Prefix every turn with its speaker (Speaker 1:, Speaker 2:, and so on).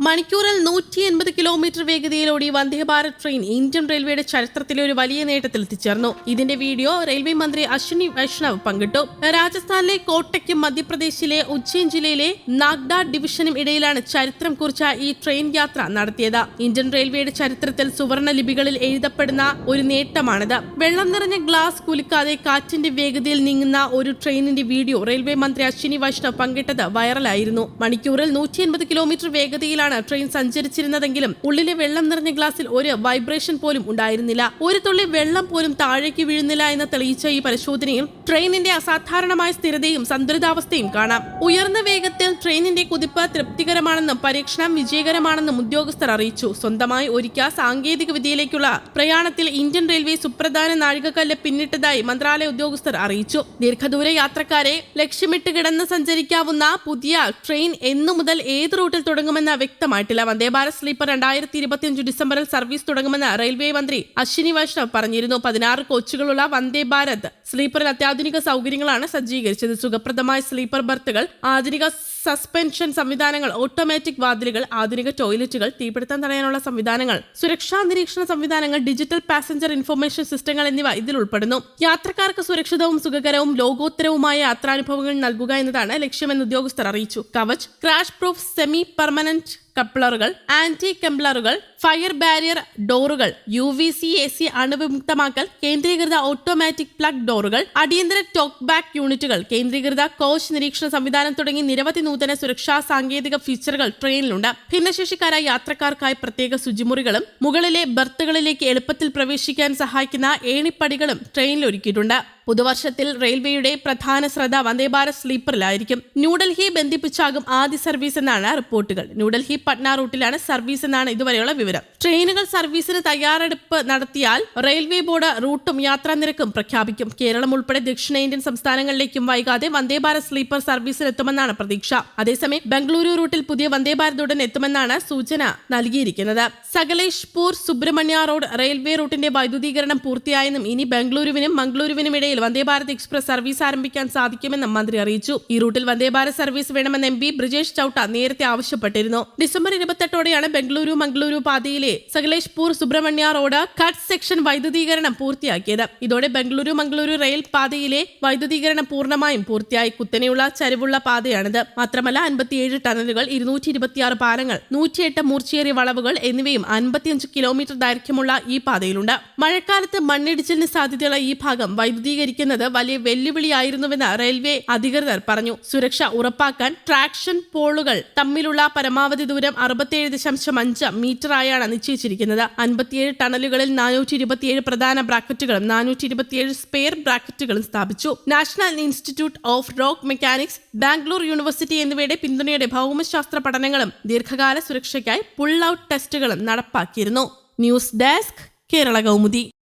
Speaker 1: മണിക്കൂറിൽ 180 kilometre വേഗതയിലോടി Vande Bharat train Indian റെയിൽവേയുടെ ചരിത്രത്തിലെ ഒരു വലിയ നേട്ടത്തിൽ എത്തിച്ചേർന്നു. ഇതിന്റെ വീഡിയോ റെയിൽവേ മന്ത്രി അശ്വിനി വൈഷ്ണവ് പങ്കിട്ടു. രാജസ്ഥാനിലെ കോട്ടയ്ക്കും മധ്യപ്രദേശിലെ ഉജ്ജയിൻ ജില്ലയിലെ നാഗ്ഡ ഡിവിഷനും ഇടയിലാണ് ചരിത്രം കുറിച്ച ഈ ട്രെയിൻ യാത്ര നടത്തിയത്. ഇന്ത്യൻ റെയിൽവേയുടെ ചരിത്രത്തിൽ സുവർണ ലിപികളിൽ എഴുതപ്പെടുന്ന ഒരു നേട്ടമാണിത്. വെള്ളം നിറഞ്ഞ ഗ്ലാസ് കുലുക്കാതെ കാറ്റിന്റെ വേഗതയിൽ നീങ്ങുന്ന ഒരു ട്രെയിനിന്റെ വീഡിയോ റെയിൽവേ മന്ത്രി അശ്വിനി വൈഷ്ണവ് പങ്കിട്ടത് വൈറലായിരുന്നു. മണിക്കൂറിൽ 180 കിലോമീറ്റർ വേഗതയിലാണ് ട്രെയിൻ സഞ്ചരിച്ചിരുന്നതെങ്കിലും ഉള്ളിലെ വെള്ളം നിറഞ്ഞ ഗ്ലാസിൽ ഒരു വൈബ്രേഷൻ പോലും ഉണ്ടായിരുന്നില്ല. ഒരു തുള്ളി വെള്ളം പോലും താഴേക്ക് വീഴുന്നില്ല എന്ന് തെളിയിച്ച ഈ പരിശോധനയിൽ ട്രെയിനിന്റെ അസാധാരണമായ സ്ഥിരതയും സന്തുലിതാവസ്ഥയും കാണാം. ഉയർന്ന വേഗത്തിൽ ട്രെയിനിന്റെ കുതിപ്പ് തൃപ്തികരമാണെന്നും പരീക്ഷണം വിജയകരമാണെന്നും ഉദ്യോഗസ്ഥർ അറിയിച്ചു. സ്വന്തമായി ഒരുക്കിയ സാങ്കേതിക വിദ്യയിലേക്കുള്ള പ്രയാണത്തിൽ ഇന്ത്യൻ റെയിൽവേ സുപ്രധാന നാഴികക്കല്ല് പിന്നിട്ടതായി മന്ത്രാലയ ഉദ്യോഗസ്ഥർ അറിയിച്ചു. ദീർഘദൂര യാത്രക്കാരെ ലക്ഷ്യമിട്ട് കിടന്ന് സഞ്ചരിക്കാവുന്ന പുതിയ ട്രെയിൻ എന്നു മുതൽ ഏത് റൂട്ടിൽ തുടങ്ങുമെന്ന് വ്യക്തമായിട്ടില്ല. വന്ദേ ഭാരത് സ്ലീപ്പർ 2025 ഡിസംബറിൽ സർവീസ് തുടങ്ങുമെന്ന് റെയിൽവേ മന്ത്രി അശ്വിനി വൈഷ്ണവ് പറഞ്ഞിരുന്നു. 16 കോച്ചുകളുള്ള വന്ദേ ഭാരത് സ്ലീപ്പറിൽ അത്യാധുനിക സൗകര്യങ്ങളാണ് സജ്ജീകരിച്ചത്. സുഖപ്രദമായ സ്ലീപ്പർ ബർത്തുകൾ, ആധുനിക സസ്പെൻഷൻ സംവിധാനങ്ങൾ, ഓട്ടോമാറ്റിക് വാതിലുകൾ, ആധുനിക ടോയ്ലറ്റുകൾ, തീപിടുത്തം തടയാനുള്ള സംവിധാനങ്ങൾ, സുരക്ഷാ നിരീക്ഷണ സംവിധാനങ്ങൾ, ഡിജിറ്റൽ പാസഞ്ചർ ഇൻഫർമേഷൻ സിസ്റ്റങ്ങൾ എന്നിവ ഇതിൽ ഉൾപ്പെടുന്നു. യാത്രക്കാർക്ക് സുരക്ഷിതവും സുഖകരവും ലോകോത്തരവുമായ യാത്രാനുഭവങ്ങൾ നൽകുക എന്നതാണ് ലക്ഷ്യമെന്ന് ഉദ്യോഗസ്ഥർ അറിയിച്ചു. Kavach, crash proof semi permanent കപ്ലറുകൾ, ആന്റി കംപ്ലറുകൾ, ഫയർ ബാരിയർ ഡോറുകൾ, UVC AC അണുവിമുക്തമാക്കൽ, കേന്ദ്രീകൃത ഓട്ടോമാറ്റിക് പ്ലഗ് ഡോറുകൾ, അടിയന്തര ടോക്ക് ബാക്ക് യൂണിറ്റുകൾ, കേന്ദ്രീകൃത കോച്ച് നിരീക്ഷണ സംവിധാനം തുടങ്ങി നിരവധി നൂതന സുരക്ഷാ സാങ്കേതിക ഫീച്ചറുകൾ ട്രെയിനിലുണ്ട്. ഭിന്നശേഷിക്കാരായ യാത്രക്കാർക്കായി പ്രത്യേക ശുചിമുറികളും മുകളിലെ ബർത്തുകളിലേക്ക് എളുപ്പത്തിൽ പ്രവേശിക്കാൻ സഹായിക്കുന്ന ഏണിപ്പടികളും ട്രെയിനിൽ ഒരുക്കിയിട്ടുണ്ട്. പുതുവർഷത്തിൽ റെയിൽവേയുടെ പ്രധാന ശ്രദ്ധ വന്ദേ ഭാരത് സ്ലീപ്പറിലായിരിക്കും. ന്യൂഡൽഹി ബന്ധിപ്പിച്ചാകും ആദ്യ സർവീസ് എന്നാണ് റിപ്പോർട്ടുകൾ. ന്യൂഡൽഹി പട്ന റൂട്ടിലാണ് സർവീസ് എന്നാണ് ഇതുവരെയുള്ള വിവരം. ട്രെയിനുകൾ സർവീസിന് തയ്യാറെടുപ്പ് നടത്തിയാൽ റെയിൽവേ ബോർഡ് റൂട്ടും യാത്രാ നിരക്കും പ്രഖ്യാപിക്കും. കേരളം ഉൾപ്പെടെ ദക്ഷിണേന്ത്യൻ സംസ്ഥാനങ്ങളിലേക്കും വൈകാതെ വന്ദേ ഭാരത് സ്ലീപ്പർ സർവീസിലെത്തുമെന്നാണ് പ്രതീക്ഷ. അതേസമയം ബംഗളൂരു റൂട്ടിൽ പുതിയ വന്ദേ ഭാരത് ഉടൻ എത്തുമെന്നാണ് സൂചന നൽകിയിരിക്കുന്നത്. സകലേഷ്പൂർ സുബ്രഹ്മണ്യ റോഡ് റെയിൽവേ റൂട്ടിന്റെ വൈദ്യുതീകരണം പൂർത്തിയായെന്നും ഇനി ബംഗളൂരുവിനും മംഗളൂരുവിനും ഇടയിൽ വന്ദേ ഭാരത് എക്സ്പ്രസ് സർവീസ് ആരംഭിക്കാൻ സാധിക്കുമെന്നും മന്ത്രി അറിയിച്ചു. ഈ റൂട്ടിൽ വന്ദേ ഭാരത് സർവീസ് വേണമെന്ന് MP ബ്രിജേഷ് ചൌട്ട നേരത്തെ ആവശ്യപ്പെട്ടിരുന്നു. ഡിസംബർ 28ഓടെയാണ് ബംഗളൂരു മംഗളൂരു പാതയിലെ Sakleshpur Subrahmanya road cut section വൈദ്യുതീകരണം പൂർത്തിയാക്കിയത്. ഇതോടെ ബംഗളൂരു മംഗളൂരു റെയിൽ പാതയിലെ വൈദ്യുതീകരണം പൂർണ്ണമായും പൂർത്തിയായി. കുത്തനെയുള്ള ചരിവുള്ള പാതയാണിത്. മാത്രമല്ല 57 ടണലുകൾ, 226 പാലങ്ങൾ, 108 മൂർച്ചയേറിയ വളവുകൾ എന്നിവയും 55 കിലോമീറ്റർ ദൈർഘ്യമുള്ള ഈ പാതയിലുണ്ട്. മഴക്കാലത്ത് മണ്ണിടിച്ചിലിന് സാധ്യതയുള്ള ഈ ഭാഗം വൈദ്യുതീകരിക്കുന്നത് വലിയ വെല്ലുവിളിയായിരുന്നുവെന്ന് റെയിൽവേ അധികൃതർ പറഞ്ഞു. സുരക്ഷ ഉറപ്പാക്കാൻ ട്രാക്ഷൻ പോളുകൾ തമ്മിലുള്ള പരമാവധി ദൂരം 67.5 മീറ്റർ ആയാണ് നിശ്ചയിച്ചിരിക്കുന്നത്. 57 ടണലുകളിൽ 427 പ്രധാന ബ്രാക്കറ്റുകളും 427 സ്പെയർ ബ്രാക്കറ്റുകളും സ്ഥാപിച്ചു. National institute of rock mechanics, Bangalore university എന്നിവയുടെ പിന്തുണയോടെ ഭൗമശാസ്ത്ര പഠനങ്ങളും ദീർഘകാല സുരക്ഷയ്ക്കായി പുൾ ഔട്ട് ടെസ്റ്റുകളും നടപ്പാക്കിയിരുന്നു. News desk, Kerala Kaumudi.